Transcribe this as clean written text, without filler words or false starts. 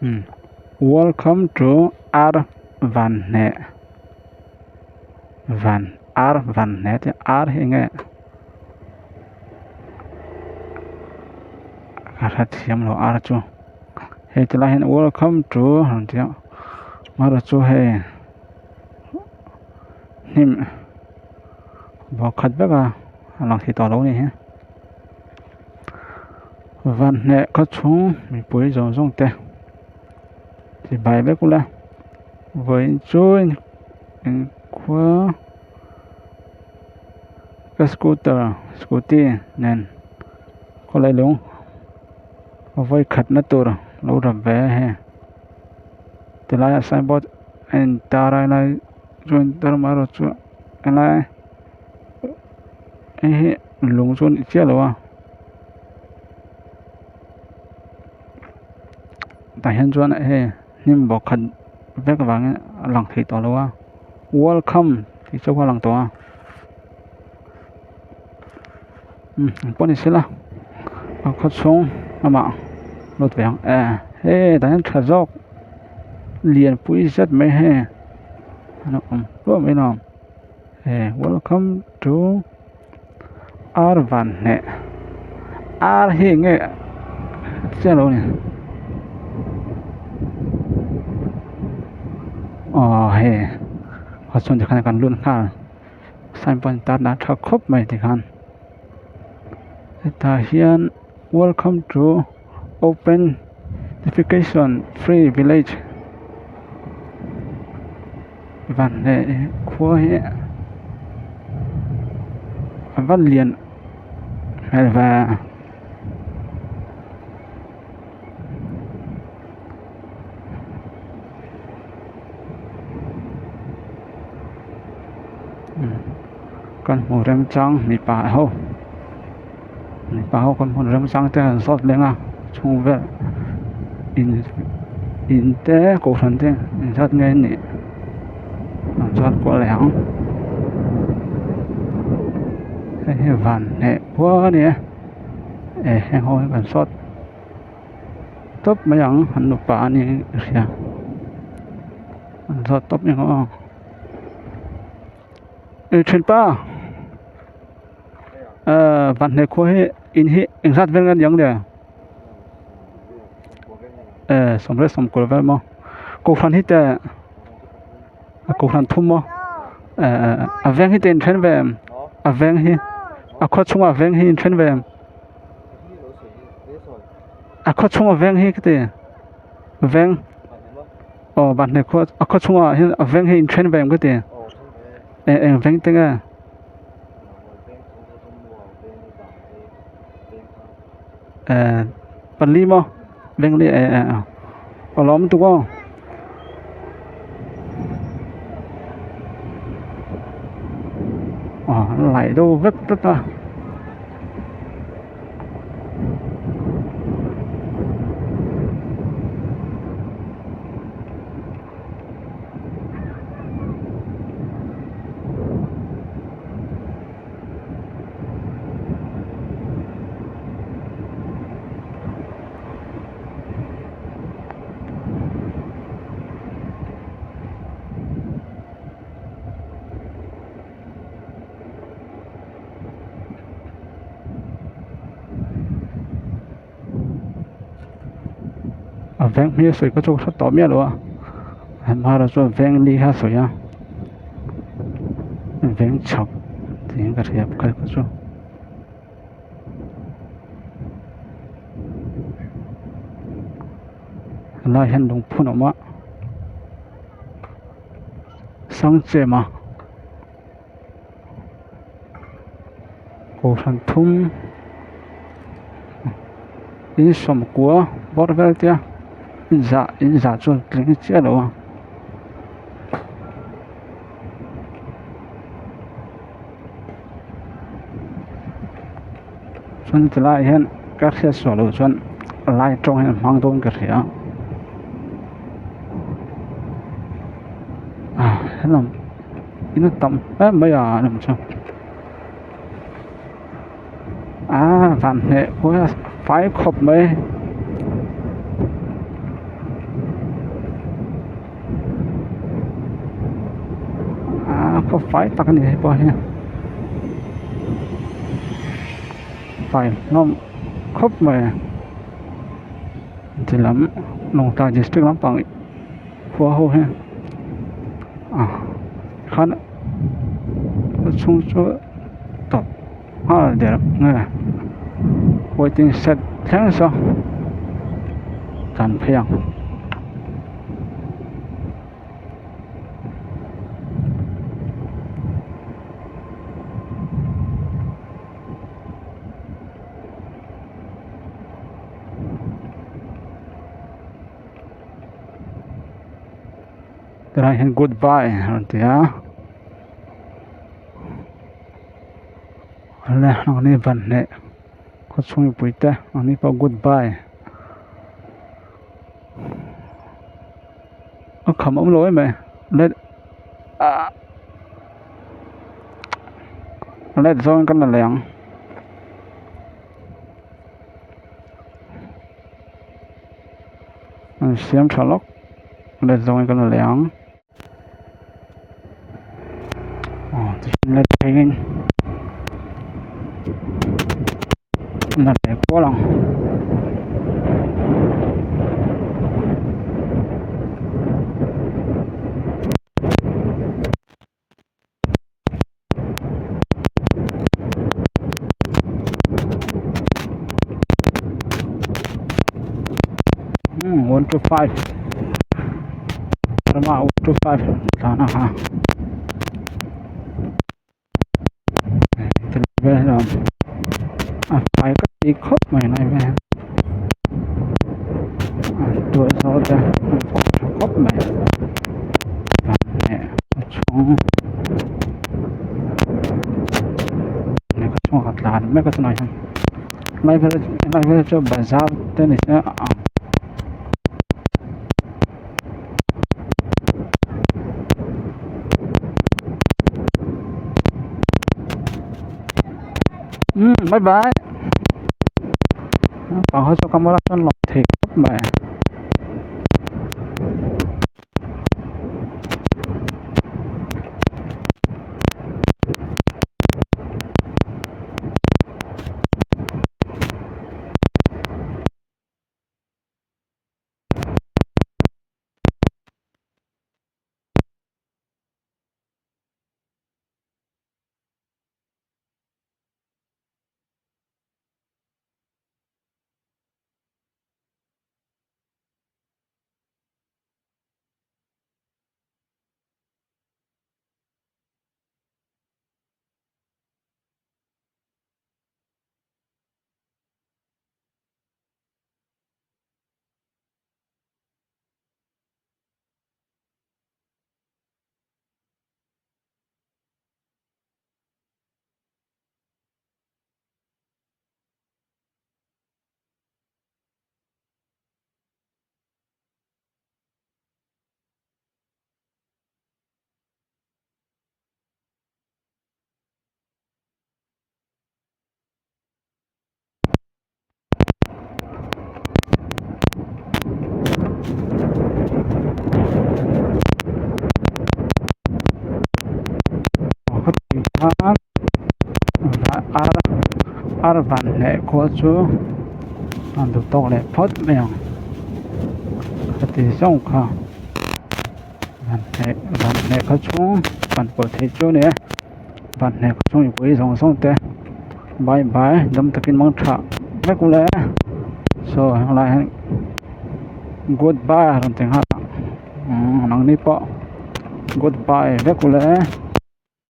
Welcome to R Van Nè. R Van Nè thì R thì nghe Ara tiam lo R chu. He tla hen welcome to han tiam. Mara chu he. Nim bo khat beka lang thi to lo ni he. Van Nè có chung mi pui zo zong te. Thì bài bé cũng là với chui qua cái scooter nên có lại luôn với khát nóตัวlâu rồi về hè thì lại sai bớt anh ta lại chuyên ta mà rồi chú anh lại anh lùng xuống chia rồi tại hiện chuyên này nhưng bỏ khát về cái vàng lòng thì to luôn welcome thì cho qua lòng to bọn này sẽ là có xuống mà lột vàng hey tại thật dốc liền pui rất mấy he nó có mấy nào hey welcome to R Van Nè R hi nghe chưa lâu nè hey họ chọn được cái luôn ha sang bên ta đã thắc khóc mày thì han ta hiện welcome to open defecation free village Van Nè khoa văn liền và con một rem trắng mì bà hô con một rem trắng thế sót lên chung về in té cổ thần thế rất nghe nè rất quá lẻo cái Van Nè quá nè hang hôi còn sót top mấy ông hắn nộp bà nè kìa sót top những họ trên ba Van Nè khối in hi in sát bên gần giống đấy sầm rất sầm cổ vậy mà cổ phần hít cổ phần thum mà ven hít trên trên về ven hít khó chung ven hít trên về khó chung ven hít cái ven Van Nè khó chung ven hít trên về cái ven tiếng phần ly mà ven ly có lắm đúng không lại đâu vất rất là ven phía sưởi có chỗ sắp tỏ miết rồi mà là cho ven ly ha sưởi ven chọc thì cái gì cái có chỗ lại hiện đồng phun mà sang chế mà cổ sản thum in sầm của bớt về tia in dạ cho cái chết rồi xuân thì lại hiện các xe sổ đồ xuân lại trong hiện mang tôn cái gì thế là nó tầm bây giờ làm sao Van Nè khối phải khop mấy có phải tắc này bao nhiêu phải nó khóc mà thì lắm nông ta chỉ sức lắm bằng phù hậu ha khăn xuống số tập để nghe waiting set tháng sau tàn phiền Then I can goodbye nanti ya. Alah, nang ni van ne. Ko sung puita, nang ni pa goodbye. Kham lỗi mày. Let let zone kan la leng. Siam chalok. Let zone kan la leng. Let hanging. Là để quá lòng one to five sama one to five sana ha bây giờ phải có đi khóc mày này về tuổi sau ra khóc mày và mẹ xuống này có xuống hạt lạt mấy cái này mày phải cho bà giáo tên này sẽ bye bye còn hơi cho camera nó lọt thì khóc mẹ van lệ của chú ăn được to lệ phốt mèo thì xong cả van lệ của chú van của thầy chú này van lệ của chú quý dòng xong thế bye bye đâm thực hiện mong trả mấy cô lẽ so lại goodbye làm tiếng hát nắng đi po goodbye mấy cô lẽ